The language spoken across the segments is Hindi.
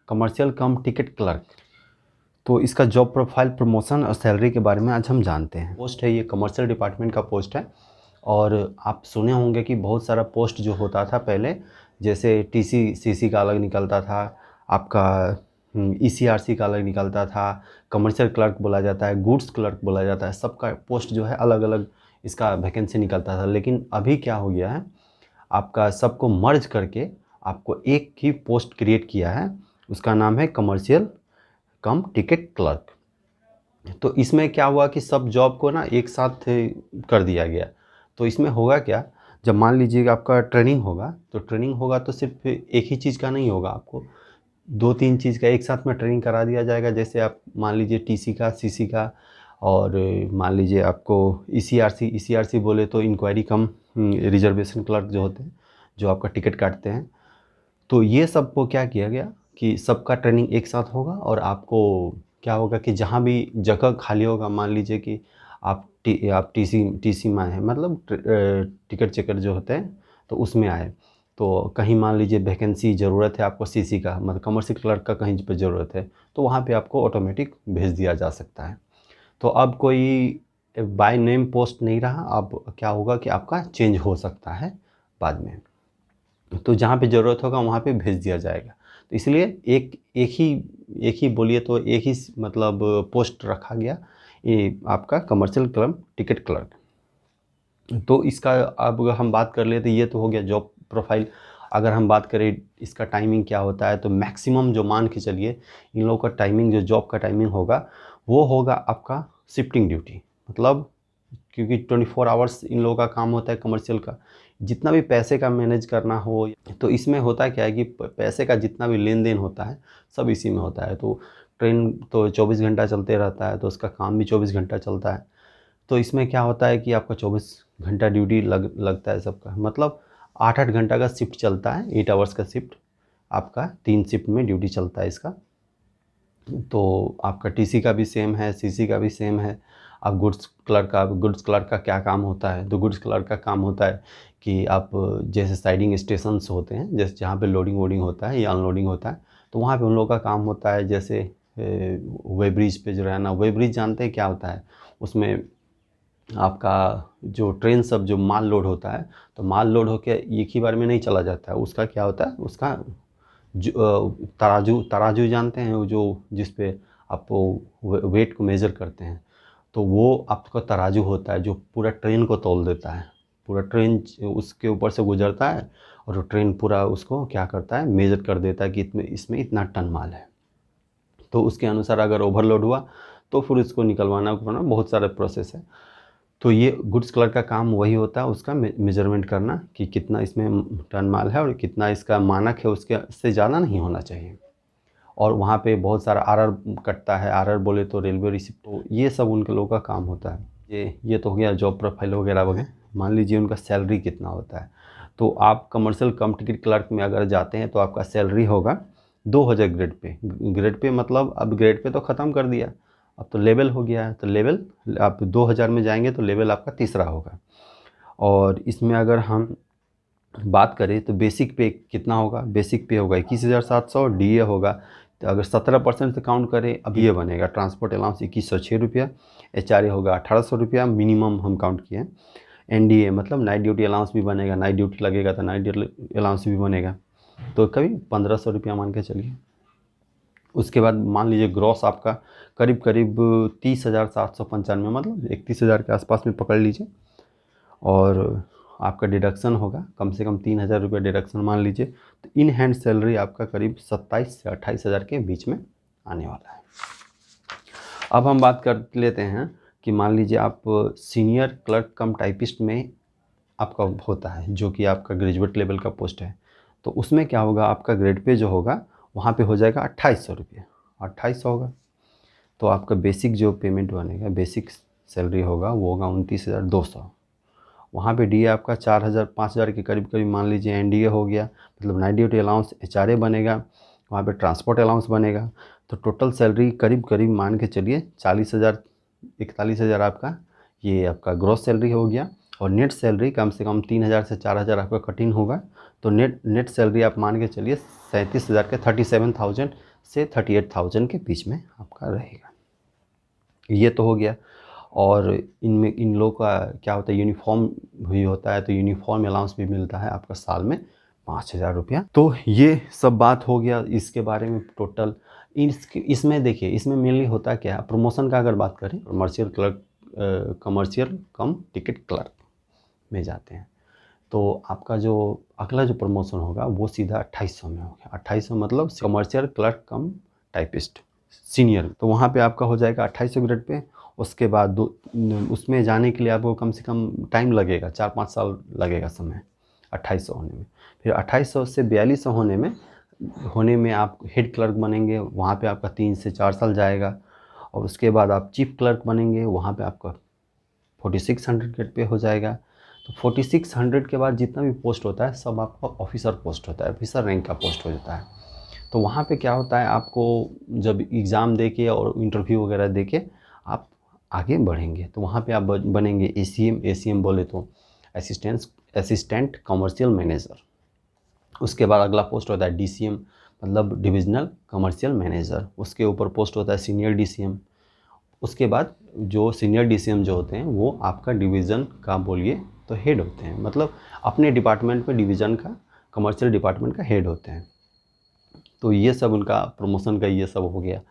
कमर्शियल कम टिकट क्लर्क। तो इसका जॉब प्रोफाइल, प्रमोशन और सैलरी के बारे में आज हम जानते हैं। पोस्ट है ये कमर्शियल डिपार्टमेंट का पोस्ट है। और आप सुने होंगे कि बहुत सारा पोस्ट जो होता था पहले, जैसे टीसी सीसी का अलग निकलता था, आपका ईसीआरसी का अलग निकलता था, कमर्शियल क्लर्क बोला जाता है, गुड्स क्लर्क बोला जाता है, सबका पोस्ट जो है अलग अलग इसका वैकेंसी निकलता था। लेकिन अभी क्या हो गया है, आपका सबको मर्ज करके आपको एक ही पोस्ट क्रिएट किया है, उसका नाम है कमर्शियल कम टिकट क्लर्क। तो इसमें क्या हुआ कि सब जॉब को ना एक साथ कर दिया गया। तो इसमें होगा क्या, जब मान लीजिएगा आपका ट्रेनिंग होगा, तो ट्रेनिंग होगा तो सिर्फ एक ही चीज़ का नहीं होगा, आपको 2-3 चीज़ का एक साथ में ट्रेनिंग करा दिया जाएगा। जैसे आप मान लीजिए टीसी का, सीसी का, और मान लीजिए आपको ईसीआरसी बोले तो इंक्वायरी कम रिजर्वेशन क्लर्क जो होते हैं, जो आपका टिकट काटते हैं। तो ये सब को क्या किया गया कि सबका ट्रेनिंग एक साथ होगा। और आपको क्या होगा कि जहाँ भी जगह खाली होगा, मान लीजिए कि आप टीसी में आए, मतलब टिकट चेकर जो होते हैं तो उसमें आए, तो कहीं मान लीजिए वैकेंसी ज़रूरत है आपको सीसी का, मतलब कमर्शियल क्लर्क का कहीं पर ज़रूरत है, तो वहाँ पे आपको ऑटोमेटिक भेज दिया जा सकता है। तो अब कोई बाय नेम पोस्ट नहीं रहा, अब क्या होगा कि आपका चेंज हो सकता है बाद में। तो जहाँ पे ज़रूरत होगा वहाँ पे भेज दिया जाएगा। तो इसलिए एक ही बोलिए तो एक ही मतलब पोस्ट रखा गया, ये आपका कमर्शियल क्लर्क टिकट क्लर्क। तो इसका अब हम बात कर ले तो ये तो हो गया जॉब प्रोफाइल। अगर हम बात करें इसका टाइमिंग क्या होता है, तो मैक्सिमम जो मान के चलिए इन लोगों का टाइमिंग, जो जॉब का टाइमिंग होगा वो होगा आपका शिफ्टिंग ड्यूटी। मतलब क्योंकि 24 आवर्स इन लोगों का काम होता है कमर्शियल का, जितना भी पैसे का मैनेज करना हो, तो इसमें होता क्या है कि पैसे का जितना भी लेन देन होता है सब इसी में होता है। तो ट्रेन तो 24 घंटा चलते रहता है, तो उसका काम भी 24 घंटा चलता है। तो इसमें क्या होता है कि आपका 24 घंटा ड्यूटी लगता है सबका, मतलब 8-8 घंटा का शिफ्ट चलता है, 8 आवर्स का शिफ्ट आपका, 3 शिफ्ट में ड्यूटी चलता है इसका। तो आपका टीसी का भी सेम है, सीसी का भी सेम है। अब गुड्स क्लर्क का क्या काम होता है, तो गुड्स क्लर्क का काम होता है कि आप जैसे साइडिंग स्टेशंस होते हैं, जैसे जहाँ पे लोडिंग वोडिंग होता है या अनलोडिंग होता है, तो वहाँ पे उन लोगों का काम होता है। जैसे वे ब्रिज पे जो है ना, वे ब्रिज जानते हैं क्या होता है, उसमें आपका जो ट्रेन सब जो माल लोड होता है, तो माल लोड होकर एक ही बार में नहीं चला जाता है, उसका क्या होता है, उसका तराजू जानते हैं, वो जो जिस पे आप वेट को मेज़र करते हैं, तो वो आपका तराजू होता है जो पूरा ट्रेन को तौल देता है। पूरा ट्रेन उसके ऊपर से गुजरता है और वो ट्रेन पूरा उसको क्या करता है, मेज़र कर देता है कि इसमें इतना टन माल है। तो उसके अनुसार अगर ओवरलोड हुआ तो फिर उसको निकलवाना बहुत सारे प्रोसेस है। तो ये गुड्स क्लर्क का काम वही होता है, उसका मेजरमेंट करना कि कितना इसमें टन माल है और कितना इसका मानक है, उसके से ज़्यादा नहीं होना चाहिए। और वहाँ पे बहुत सारा आरआर कटता है, आरआर बोले तो रेलवे रिसिप्ट, तो ये सब उनके लोगों का काम होता है। ये तो हो गया जॉब प्रोफाइल वगैरह वगैरह। मान लीजिए उनका सैलरी कितना होता है, तो आप कमर्शियल कम टिकट क्लर्क में अगर जाते हैं तो आपका सैलरी होगा 2000 ग्रेड पे मतलब अब ग्रेड पे तो ख़त्म कर दिया, अब तो लेवल हो गया है। तो लेवल आप 2000 में जाएंगे तो लेवल आपका तीसरा होगा। और इसमें अगर हम बात करें तो बेसिक पे कितना होगा, बेसिक पे होगा 21,700, डीए होगा तो अगर 17% से काउंट करें, अब ये बनेगा ट्रांसपोर्ट अलाउंस 2106 रुपया, एचआरए होगा 1800 रुपया मिनिमम हम काउंट किए। एनडीए मतलब नाइट ड्यूटी अलाउंस भी बनेगा, नाइट ड्यूटी लगेगा तो नाइट ड्यूटी अलाउंस भी बनेगा, तो कभी 1500 रुपया मान के चलिए। उसके बाद मान लीजिए ग्रॉस आपका करीब 30,795, मतलब 31,000 के आसपास में पकड़ लीजिए। और आपका डिडक्शन होगा कम से कम 3,000 रुपये डिडक्शन मान लीजिए, तो इन हैंड सैलरी आपका करीब 27 से 28,000 के बीच में आने वाला है। अब हम बात कर लेते हैं कि मान लीजिए आप सीनियर क्लर्क कम टाइपिस्ट में आपका होता है, जो कि आपका ग्रेजुएट लेवल का पोस्ट है। तो उसमें क्या होगा, आपका ग्रेड पे जो होगा वहाँ पे हो जाएगा 2800 रुपये, 2800 होगा। तो आपका बेसिक जो पेमेंट बनेगा, बेसिक सैलरी होगा वो होगा 29,200। वहाँ पे डीए आपका 4,000 5,000 के करीब करीब मान लीजिए एनडीए हो गया, मतलब नाइट ड्यूटी अलाउंस, एचआरए बनेगा, वहाँ पे ट्रांसपोर्ट अलाउंस बनेगा। तो टोटल सैलरी करीब करीब मान के चलिए 40,000 41,000 आपका ये आपका ग्रॉस सैलरी हो गया। और नेट सैलरी कम से कम 3,000 से 4,000 आपका कटिंग होगा, तो नेट सैलरी आप मान के चलिए 37,000 के 37,000 से 38,000 के बीच में आपका रहेगा। ये तो हो गया। और इनमें इन लोगों का क्या होता है, यूनिफॉर्म भी होता है, तो यूनिफॉर्म अलाउंस भी मिलता है आपका साल में 5,000 रुपया। तो ये सब बात हो गया इसके बारे में टोटल। इसमें देखिए, इसमें मेनली होता क्या है, प्रमोशन का अगर बात करें, कमर्शियल क्लर्क, कमर्शियल कम टिकट क्लर्क में जाते हैं, तो आपका जो अगला जो प्रमोशन होगा वो सीधा 2800 में हो गया। 2800 मतलब कमर्शियल क्लर्क कम टाइपिस्ट सीनियर, तो वहाँ पे आपका हो जाएगा 2800 ग्रेड पे। उसके बाद उसमें जाने के लिए आपको कम से कम टाइम लगेगा, 4-5 साल लगेगा समय 2800 होने में। फिर 2800 से 4200 होने में आप हेड क्लर्क बनेंगे, वहाँ पे आपका 3 से 4 साल जाएगा। और उसके बाद आप चीफ क्लर्क बनेंगे, वहाँ पे आपका 4600 ग्रेड पे हो जाएगा। तो 4600 के बाद जितना भी पोस्ट होता है सब आपका ऑफिसर पोस्ट होता है, ऑफिसर रैंक का पोस्ट हो जाता है। तो वहाँ पे क्या होता है, आपको जब एग्ज़ाम दे के और इंटरव्यू वगैरह दे के आप आगे बढ़ेंगे, तो वहाँ पे आप बनेंगे एसीएम बोले तो असिस्टेंट कमर्शियल मैनेजर। उसके बाद अगला पोस्ट होता है डीसीएम, मतलब डिविजनल कमर्शियल मैनेजर। उसके ऊपर पोस्ट होता है सीनियर डीसीएम। उसके बाद जो सीनियर डीसीएम जो होते हैं वो आपका डिवीज़न का बोलिए तो हेड होते हैं, मतलब अपने डिपार्टमेंट में डिवीज़न का, कमर्शियल डिपार्टमेंट का हेड होते हैं। तो ये सब उनका प्रमोशन का ये सब हो गया।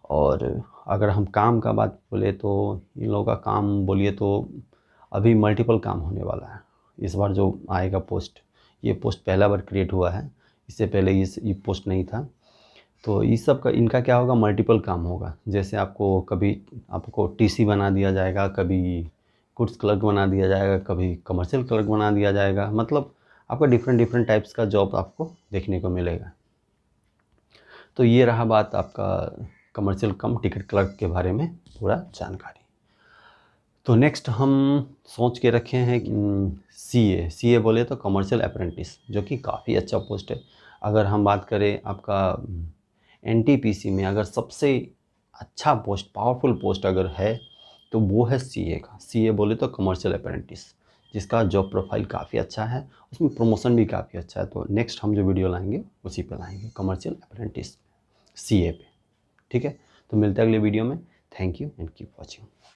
और अगर हम काम का बात बोले तो इन लोगों का काम बोलिए तो अभी मल्टीपल काम होने वाला है। इस बार जो आएगा पोस्ट, ये पोस्ट पहला बार क्रिएट हुआ है, इससे पहले ये पोस्ट नहीं था। तो इस सब का इनका क्या होगा, मल्टीपल काम होगा। जैसे कभी आपको टीसी बना दिया जाएगा, कभी गुड्स क्लर्क बना दिया जाएगा, कभी कमर्शियल क्लर्क बना दिया जाएगा, मतलब आपका डिफरेंट टाइप्स का जॉब आपको देखने को मिलेगा। तो ये रहा बात आपका कमर्शियल कम टिकट क्लर्क के बारे में पूरा जानकारी। तो नेक्स्ट हम सोच के रखे हैं सीए बोले तो कमर्शियल अप्रेंटिस, जो कि काफ़ी अच्छा पोस्ट है। अगर हम बात करें आपका एनटीपीसी में अगर सबसे अच्छा पोस्ट, पावरफुल पोस्ट अगर है तो वो है सीए का। सीए बोले तो कमर्शियल अप्रेंटिस, जिसका जॉब प्रोफाइल काफ़ी अच्छा है, उसमें प्रमोशन भी काफ़ी अच्छा है। तो नेक्स्ट हम जो वीडियो लाएंगे उसी पे लाएंगे, कमर्शियल अप्रेंटिस सीए पे। ठीक है, तो मिलते हैं अगले वीडियो में। Thank you and keep watching.